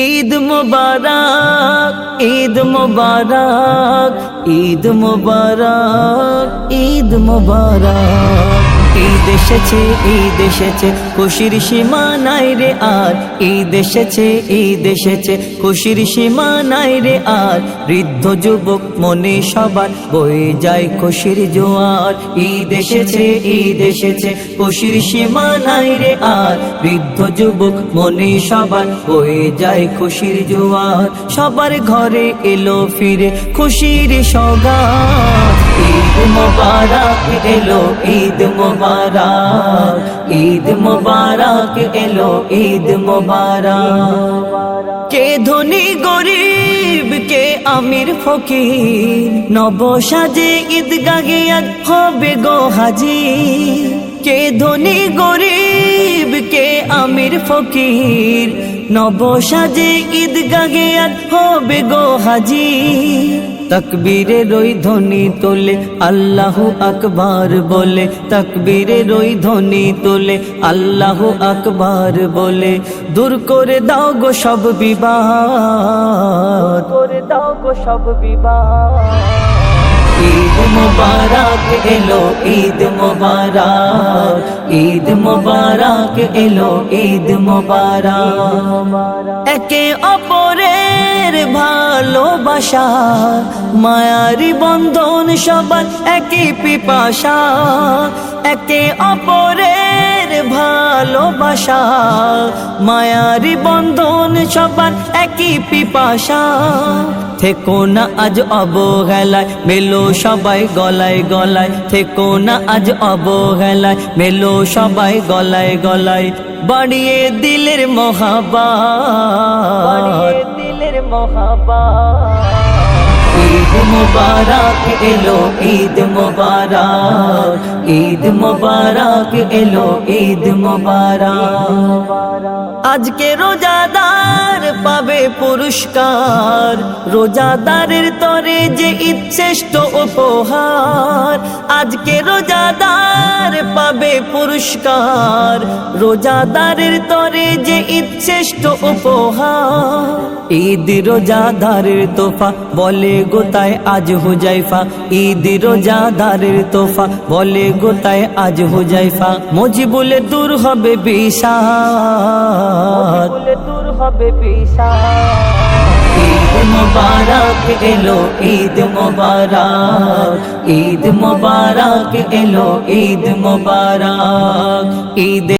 ঈদ মুবারক, ঈদ মুবারক, ঈদ মুবারক, ঈদ মুবারক। ঈদ এসেছে, ঈদ এসেছে, খুশির সীমা নাই রে আর। ঈদ এসেছে, ঈদ এসেছে, খুশির সীমা নাই রে আর। বৃদ্ধ যুবক মনে সবার বয়ে যায় খুশির জোয়ার। ঈদ এসেছে, ঈদ এসেছে, খুশির সীমা নাই রে আর। বৃদ্ধ যুবক মনে সবার বয়ে যায় খুশির জোয়ার। সবার ঘরে এলো ফিরে খুশির সওগাত। ঈদ মুবারক এলো, ঈদ মুবারক, ঈদ মুবারক এলো, ঈদ মুবারক। কে ধনী গরিব, কে আমির ফকির, নব সাজে ঈদগাহে আজ হবে গো হাজির। কে ধনী গরিব, কে আমির ফকির, নব সাজে ঈদগাহে আজ হবে গো হাজির। তকবীরের ওই ধ্বনি তোলে আল্লাহু আকবার বলে, তকবীরের ওই ধ্বনি তোলে আল্লাহু আকবার বলে। দূর করে দাও গো সব বিবাদ, করে দাও গো সব বিবাদ। ঈদ মুবারক এলো, ঈদ মুবারক, ঈদ মুবারক এলো, ঈদ মুবারক। একে অপরের ভালোবাসা, মায়ারি বন্ধন সবার একই পিপাসা। একে অপরের ভালোবাসা, মায়ারি বন্ধন সবার একই পিপাসা। থেকো না আজ অবহেলায়, মেলো সবাই গলায় গলায়। থেকো না আজ অবহেলায়, মেলো সবাই গলায় গলায়। বাড়িয়ে দিলের মহাব্বত, বাড়িয়ে দিলের মহাব্বত। ঈদ মুবারক এলো, ঈদ মুবারক, ঈদ মুবারক এলো, ঈদ মুবারক। আজকে রোজাদার পাবে পুরস্কার, রোজাদারের তরে যে ঈদ শ্রেষ্ঠ উপহার। আজকে রোজাদার পাবে পুরস্কার, রোজাদারের তরে যে ঈদ শ্রেষ্ঠ উপহার। ঈদ রোজাদারের তোফা বলে গোতায় আজ হুজাইফা। ঈদ রোজাদারের তোফা বলে গোতায় আজ হুজাইফা। মজিবুলে দূর হবে বিষাদ, দূর হবে বিষাদ। ঈদ মুবারক এলো, ঈদ মুবারক, ঈদ মুবারক এলো, ঈদ মুবারক। ঈদ